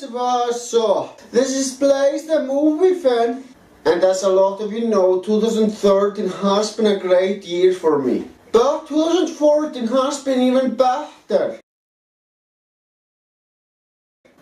guys, what's up? This is Blaze the movie fan, and as a lot of you know, 2013 has been a great year for me. But 2014 has been even better.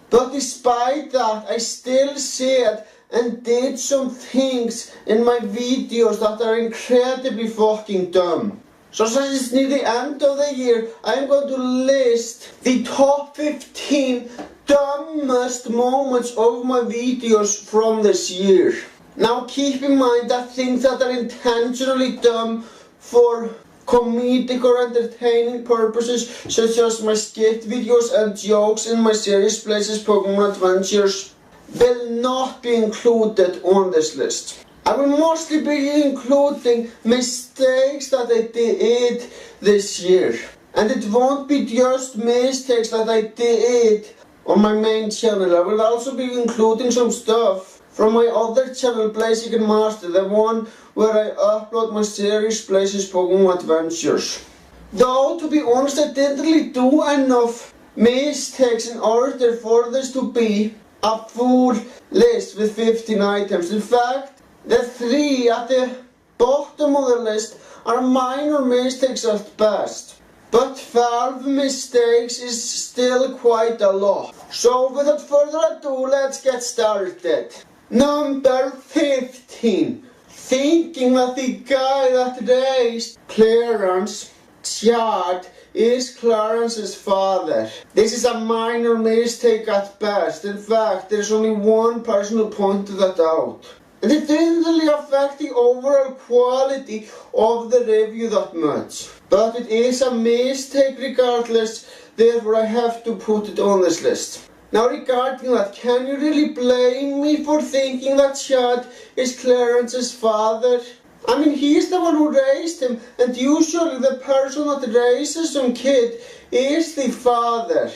But despite that, I still said and did some things in my videos that are incredibly fucking dumb. So since it's near the end of the year, I'm going to list the top 15 dumbest moments of my videos from this year. Now keep in mind that things that are intentionally dumb for comedic or entertaining purposes, such as my skit videos and jokes in my series Blaze's Pokemon Adventures, will not be included on this list. I will mostly be including mistakes that I did this year. And it won't be just mistakes that I did on my main channel. I will also be including some stuff from my other channel, Blaze Master, the one where I upload my series Blaze's Pokemon Adventures. Though, to be honest, I didn't really do enough mistakes in order for this to be a full list with 15 items. In fact, the 3 at the bottom of the list are minor mistakes at best. But 12 mistakes is still quite a lot. So without further ado, let's get started. Number 15. Thinking that the guy that raised Clarence Chad is Clarence's father. This is a minor mistake at best. In fact, there's only one person who pointed that out. And it didn't really affect the overall quality of the review that much. But it is a mistake regardless, therefore I have to put it on this list. Now regarding that, can you really blame me for thinking that Chad is Clarence's father? I mean, he's the one who raised him, and usually the person that raises some kid is the father.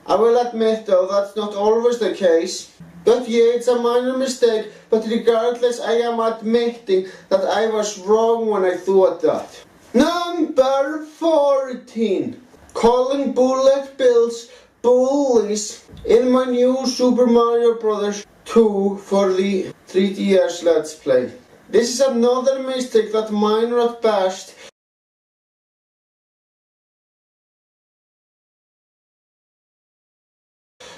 I will admit though, that's not always the case. But yeah, it's a minor mistake, but regardless, I am admitting that I was wrong when I thought that. Number 14. Calling bullet bills bullies in my new Super Mario Bros. 2 for the 3DS Let's Play. This is another mistake that minor at best,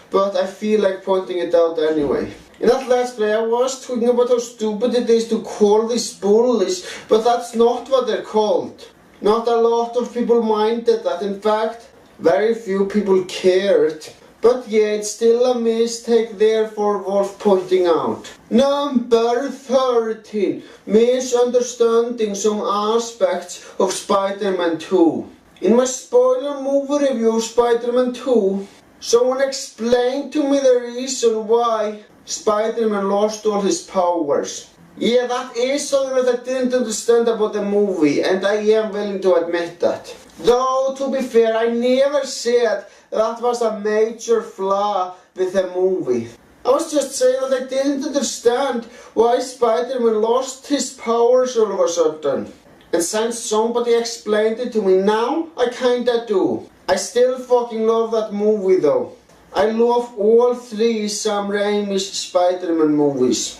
but I feel like pointing it out anyway. In that Let's Play I was talking about how stupid it is to call these bullies, but that's not what they're called. Not a lot of people minded that. In fact, very few people cared. But yeah, it's still a mistake, therefore worth pointing out. Number 13. Misunderstanding some aspects of Spider-Man 2. In my spoiler movie review of Spider-Man 2, someone explained to me the reason why Spider-Man lost all his powers. Yeah, that is something that I didn't understand about the movie, and I am willing to admit that. Though, to be fair, I never said that was a major flaw with the movie. I was just saying that I didn't understand why Spider-Man lost his powers all of a sudden. And since somebody explained it to me now, I kinda do. I still fucking love that movie though. I love all 3 Sam Raimi's Spider-Man movies.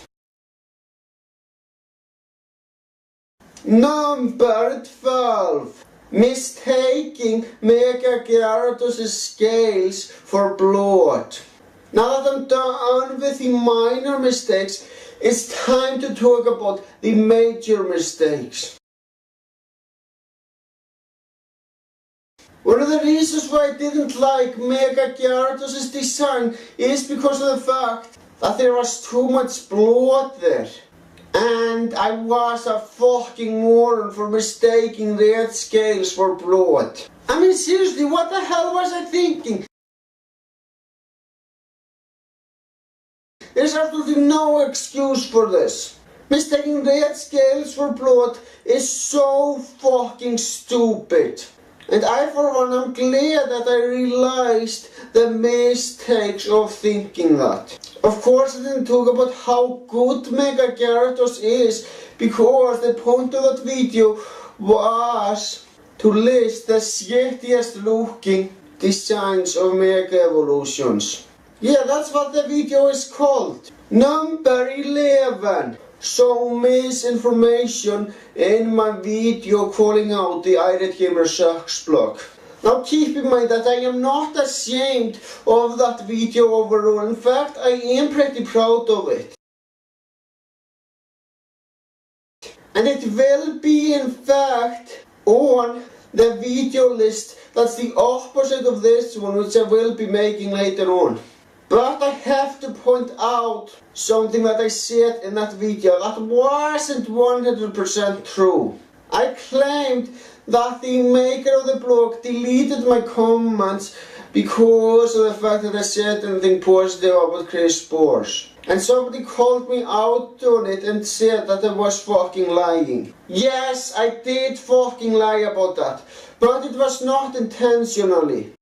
Number 12. Mistaking Mega Gyarados' scales for blood. Now that I'm done with the minor mistakes, it's time to talk about the major mistakes. One of the reasons why I didn't like Mega Gyarados' design is because of the fact that there was too much blood there. And I was a fucking moron for mistaking red scales for blood. I mean seriously, what the hell was I thinking? There's absolutely no excuse for this. Mistaking red scales for blood is so fucking stupid. And I for one am glad that I realized the mistakes of thinking that. Of course I didn't talk about how good Mega Gyarados is because the point of that video was to list the shittiest looking designs of mega evolutions. Yeah, that's what the video is called. Number 11. Some misinformation in my video calling out the Irate Gamer Sucks blog. Now keep in mind that I am not ashamed of that video overall. In fact, I am pretty proud of it. And it will be in fact on the video list that's the opposite of this one, which I will be making later on. But I have to point out something that I said in that video that wasn't 100% true. I claimed that the maker of the blog deleted my comments because of the fact that I said anything positive about Chris Bors. And somebody called me out on it and said that I was fucking lying. Yes, I did fucking lie about that, but it was not intentionally.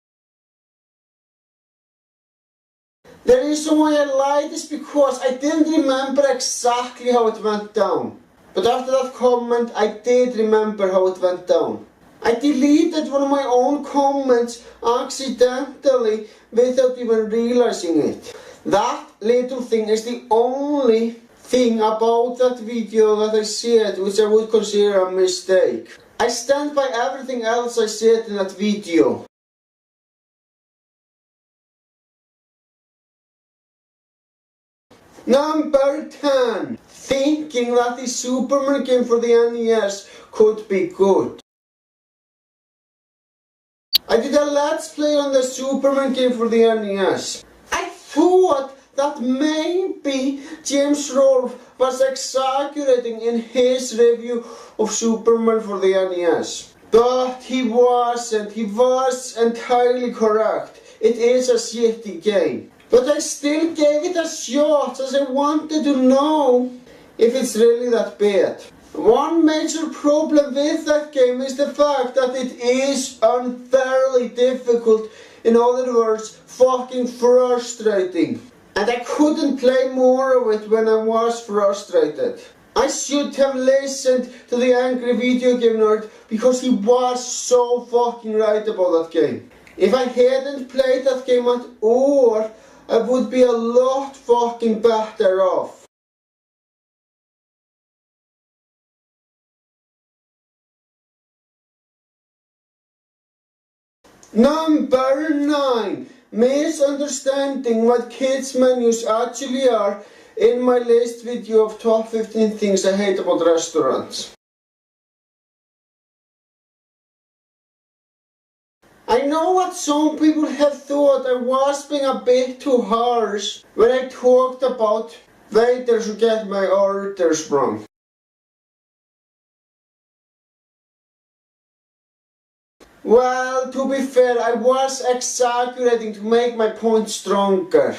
The reason why I lied is because I didn't remember exactly how it went down. But after that comment, I did remember how it went down. I deleted one of my own comments accidentally without even realizing it. That little thing is the only thing about that video that I said which I would consider a mistake. I stand by everything else I said in that video. Number 10. Thinking that the Superman game for the NES could be good. I did a Let's Play on the Superman game for the NES. I thought that maybe James Rolfe was exaggerating in his review of Superman for the NES. But he wasn't. He was entirely correct. It is a shitty game. But I still gave it a shot as I wanted to know if it's really that bad. One major problem with that game is the fact that it is unfairly difficult. In other words, fucking frustrating. And I couldn't play more of it when I was frustrated. I should have listened to the angry video game nerd because he was so fucking right about that game. If I hadn't played that game at all, I would be a lot fucking better off. Number 9. Misunderstanding what kids menus actually are in my list video of top 15 things I hate about restaurants. I know what some people have thought I was being a bit too harsh when I talked about waiters who get my orders wrong. Well, to be fair, I was exaggerating to make my point stronger.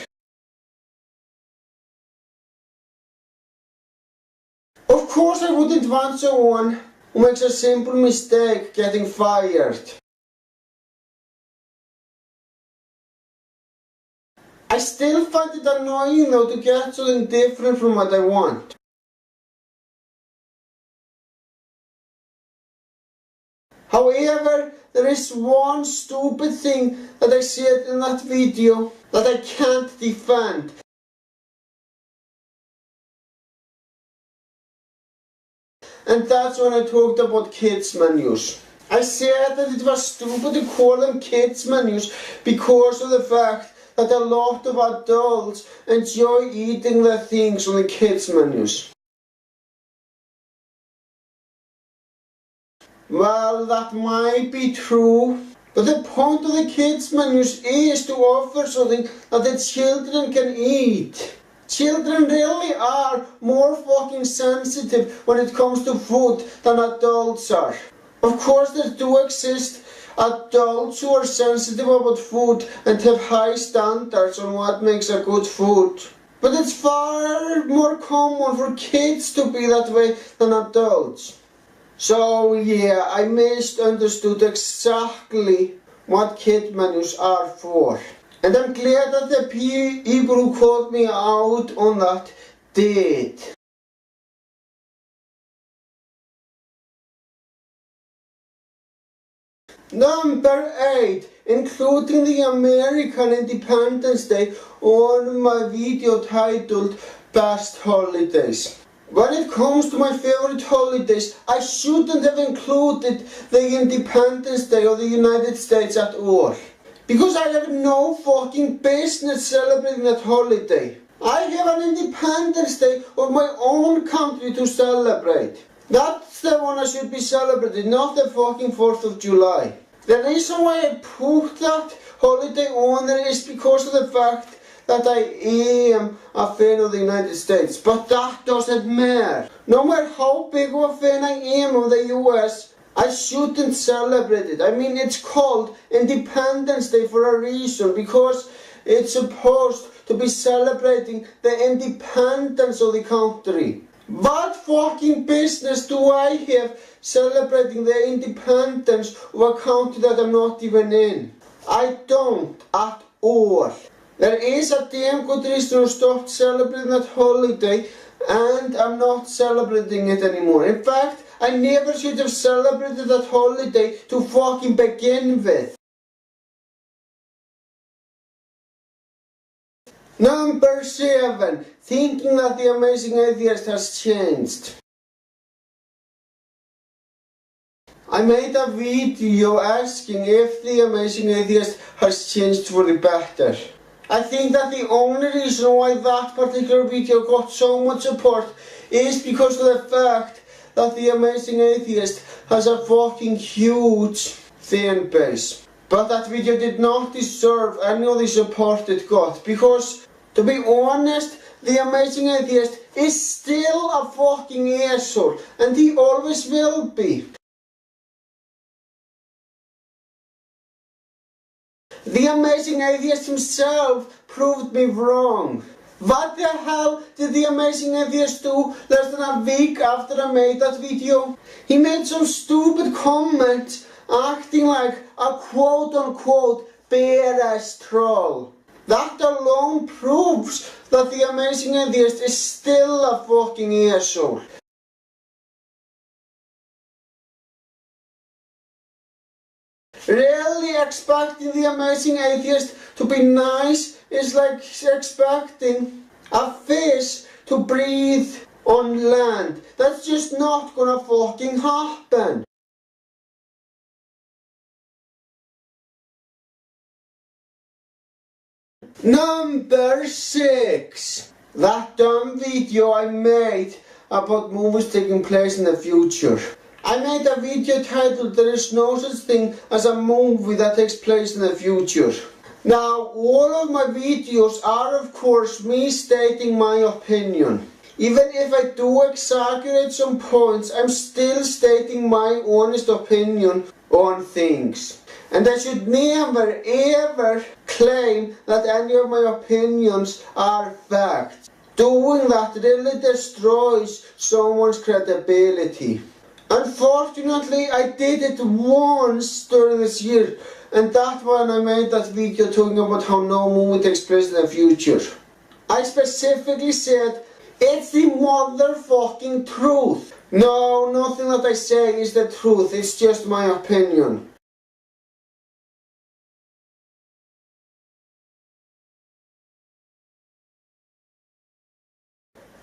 Of course I wouldn't want someone who makes a simple mistake getting fired. I still find it annoying though to get something different from what I want. However, there is one stupid thing that I said in that video that I can't defend. And that's when I talked about kids menus. I said that it was stupid to call them kids menus because of the fact that a lot of adults enjoy eating the things on the kids menus. Well, that might be true, but the point of the kids menus is to offer something that the children can eat. Children really are more fucking sensitive when it comes to food than adults are. Of course there do exist adults who are sensitive about food and have high standards on what makes a good food. But it's far more common for kids to be that way than adults. So yeah, I misunderstood exactly what kid menus are for. And I'm glad that the people who called me out on that did. Number 8, including the American Independence Day on my video titled Best Holidays. When it comes to my favorite holidays, I shouldn't have included the Independence Day of the United States at all. Because I have no fucking business celebrating that holiday. I have an Independence Day of my own country to celebrate. That's the one I should be celebrating, not the fucking 4th of July. The reason why I put that holiday on there is because of the fact that I am a fan of the United States. But that doesn't matter. No matter how big of a fan I am of the US, I shouldn't celebrate it. I mean, it's called Independence Day for a reason, because it's supposed to be celebrating the independence of the country. What fucking business do I have celebrating the independence of a country that I'm not even in? I don't at all. There is a damn good reason to stop celebrating that holiday, and I'm not celebrating it anymore. In fact, I never should have celebrated that holiday to fucking begin with. Number 7, thinking that the Amazing Atheist has changed. I made a video asking if the Amazing Atheist has changed for the better. I think that the only reason why that particular video got so much support is because of the fact that the Amazing Atheist has a fucking huge fan base. But that video did not deserve any of the support it got, because, to be honest, the Amazing Atheist is still a fucking asshole, and he always will be. The Amazing Atheist himself proved me wrong. What the hell did the Amazing Atheist do less than a week after I made that video? He made some stupid comment acting like a quote-unquote bare-ass troll. That alone proves that the Amazing Atheist is still a fucking asshole. Really expecting the Amazing Atheist to be nice is like expecting a fish to breathe on land. That's just not gonna fucking happen. Number 6. That dumb video I made about movies taking place in the future. I made a video titled "There is no such thing as a movie that takes place in the future." Now, all of my videos are of course me stating my opinion. Even if I do exaggerate some points, I'm still stating my honest opinion on things. And I should never ever claim that any of my opinions are facts. Doing that really destroys someone's credibility. Unfortunately, I did it once during this year, and that when I made that video talking about how no movie takes place in the future. I specifically said, it's the motherfucking truth. No, nothing that I say is the truth, it's just my opinion.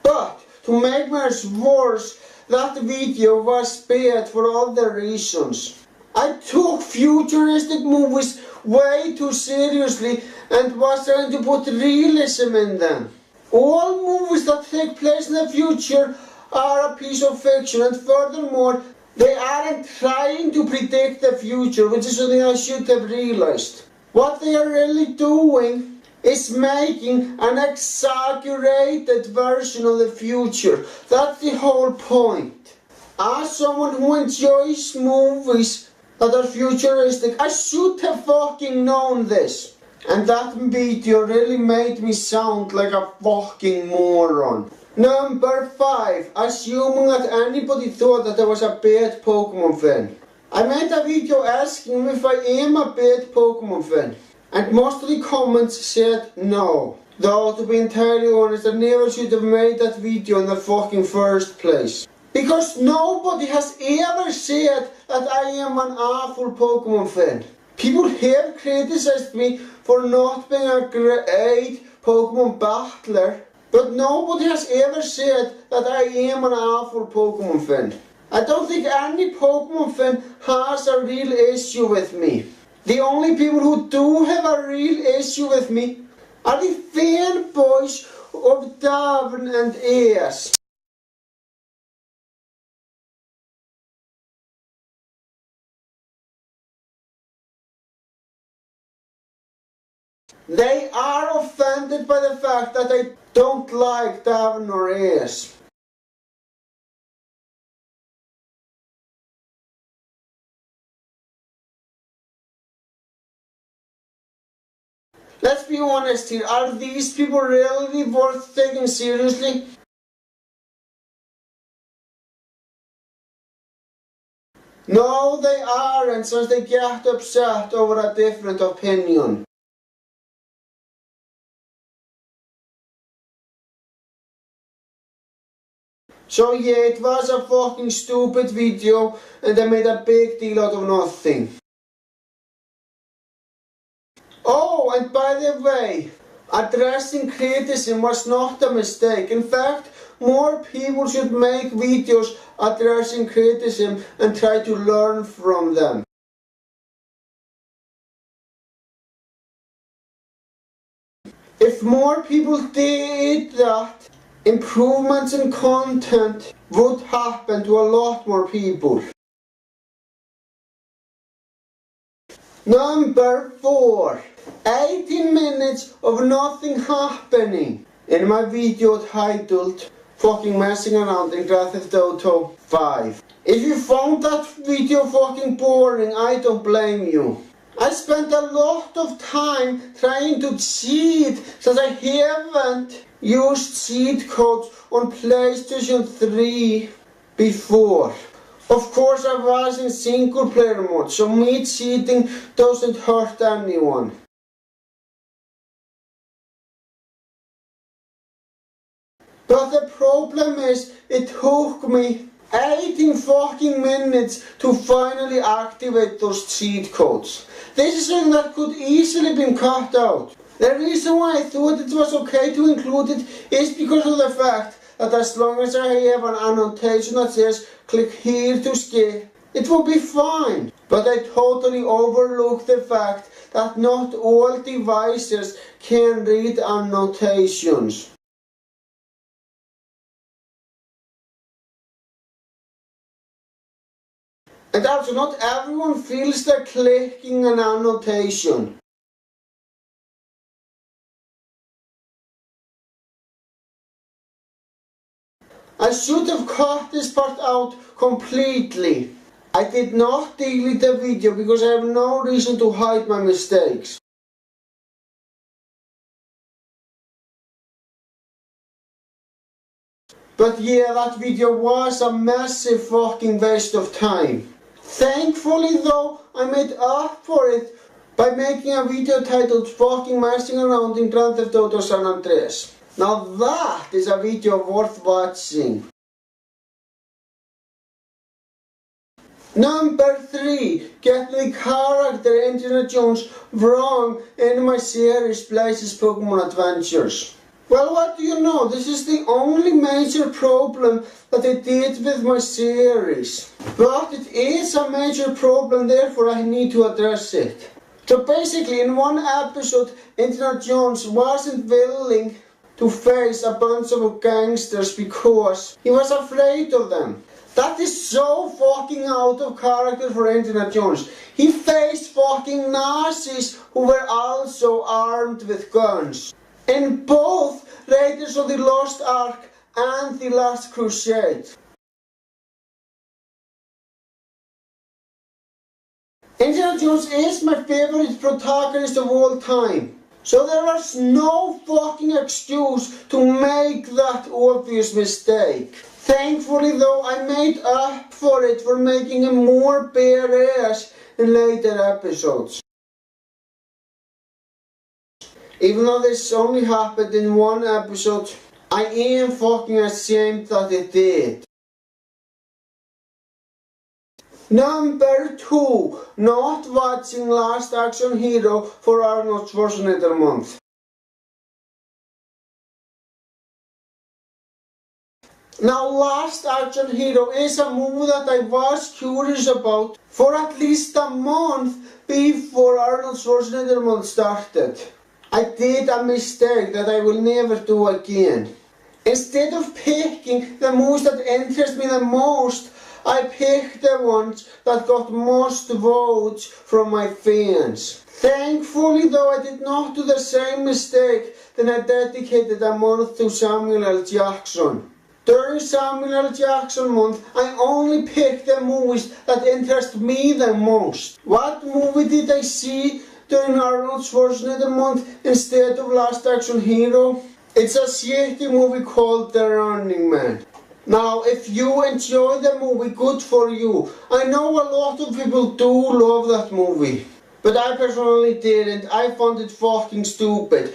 But, to make matters worse, that video was bad for other reasons. I took futuristic movies way too seriously and was trying to put realism in them. All movies that take place in the future are a piece of fiction, and furthermore, they aren't trying to predict the future, which is something I should have realized. What they are really doing is making an exaggerated version of the future. That's the whole point. As someone who enjoys movies that are futuristic, I should have fucking known this. And that video really made me sound like a fucking moron. Number 5. Assuming that anybody thought that I was a bad Pokemon fan. I made a video asking if I am a bad Pokemon fan, and most of the comments said no. Though, to be entirely honest, I never should have made that video in the fucking first place. Because nobody has ever said that I am an awful Pokemon fan. People have criticized me for not being a great Pokemon battler, but nobody has ever said that I am an awful Pokemon fan. I don't think any Pokemon fan has a real issue with me. The only people who do have a real issue with me are the fanboys of Davin and Ace. They are offended by the fact that I don't like Davin or Ace. Let's be honest here, are these people really worth taking seriously? No, they aren't, since they get upset over a different opinion. So yeah, it was a fucking stupid video and I made a big deal out of nothing. Oh, and by the way, addressing criticism was not a mistake. In fact, more people should make videos addressing criticism and try to learn from them. If more people did that, improvements in content would happen to a lot more people. Number 4. 18 minutes of nothing happening in my video titled fucking messing around in Grand Theft Auto 5. If you found that video fucking boring, I don't blame you. I spent a lot of time trying to cheat since I haven't used cheat codes on PlayStation 3 before. Of course I was in single player mode, so me cheating doesn't hurt anyone. But the problem is, it took me 18 fucking minutes to finally activate those cheat codes. This is something that could easily been cut out. The reason why I thought it was okay to include it is because of the fact that as long as I have an annotation that says click here to skip, it will be fine. But I totally overlooked the fact that not all devices can read annotations. And also not everyone feels like clicking an annotation. I should have cut this part out completely. I did not delete the video because I have no reason to hide my mistakes. But yeah, that video was a massive fucking waste of time. Thankfully though, I made up for it by making a video titled fucking messing around in Grand Theft Auto San Andreas. Now that is a video worth watching. Number 3. Get the character Indiana Jones wrong in my series Places Pokemon Adventures. Well, what do you know? This is the only major problem that I did with my series. But it is a major problem, therefore I need to address it. So basically, in one episode, Indiana Jones wasn't willing to face a bunch of gangsters because he was afraid of them. That is so fucking out of character for Indiana Jones. He faced fucking Nazis who were also armed with guns. In both Raiders of the Lost Ark and The Last Crusade. Indiana Jones is my favorite protagonist of all time. So there was no fucking excuse to make that obvious mistake. Thankfully though, I made up for it for making him more badass in later episodes. Even though this only happened in one episode, I am fucking ashamed that it did. Number 2, not watching Last Action Hero for Arnold Schwarzenegger month. Now, Last Action Hero is a movie that I was curious about for at least a month before Arnold Schwarzenegger month started. I did a mistake that I will never do again. Instead of picking the movies that interest me the most, I picked the ones that got most votes from my fans. Thankfully though, I did not do the same mistake, then I dedicated a month to Samuel L. Jackson. During Samuel L. Jackson month, I only picked the movies that interest me the most. What movie did I see during Arnold Schwarzenegger month instead of Last Action Hero? It's a shitty movie called The Running Man. Now, if you enjoy the movie, good for you. I know a lot of people do love that movie, but I personally didn't. I found it fucking stupid.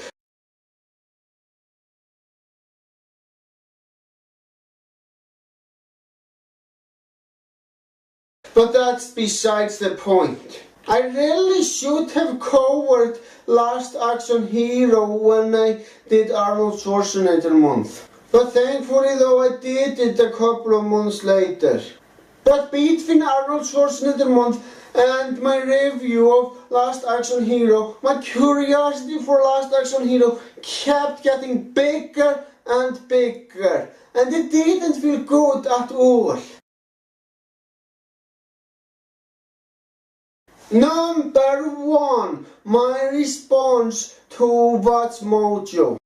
But that's besides the point. I really should have covered Last Action Hero when I did Arnold Schwarzenegger month. But thankfully though, I did it a couple of months later. But between Arnold Schwarzenegger month and my review of Last Action Hero, my curiosity for Last Action Hero kept getting bigger and bigger. And it didn't feel good at all. Number 1, my response to What's Mojo.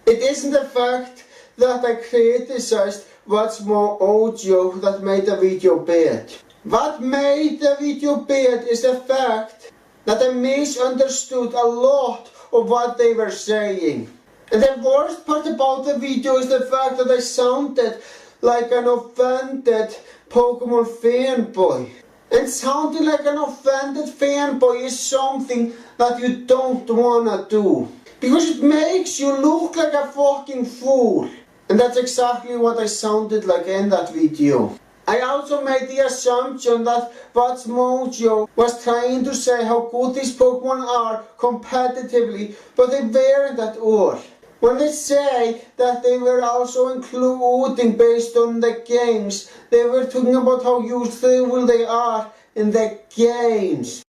It isn't the fact that I criticized What's Mojo that made the video bad. What made the video bad is the fact that I misunderstood a lot of what they were saying. And the worst part about the video is the fact that I sounded like an offended Pokemon fanboy. And sounding like an offended fanboy is something that you don't wanna do, because it makes you look like a fucking fool. And that's exactly what I sounded like in that video. I also made the assumption that What's Mojo was trying to say how good these Pokemon are competitively, but they weren't at all. When they say that they were also including based on the games, they were talking about how useful they are in the games.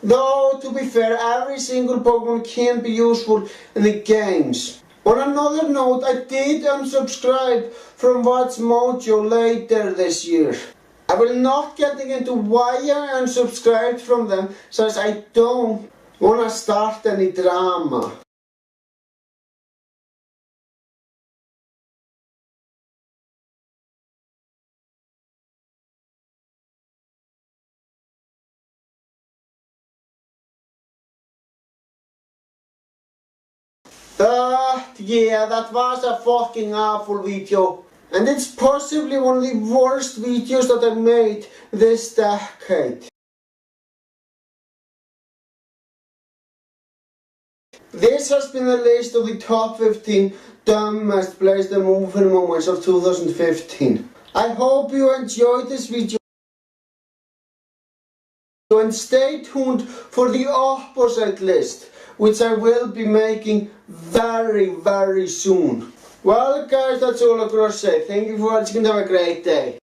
Though, to be fair, every single Pokemon can be useful in the games. On another note, I did unsubscribe from What's Mojo later this year. I will not get into why I unsubscribed from them, since I don't wanna start any drama. Yeah, that was a fucking awful video. And it's possibly one of the worst videos that I made this decade. This has been a list of the top 15 dumbest PlayStation movie moments of 2015. I hope you enjoyed this video and stay tuned for the opposite list, which I will be making very soon. Well guys, that's all I've got to say. Thank you for watching and have a great day.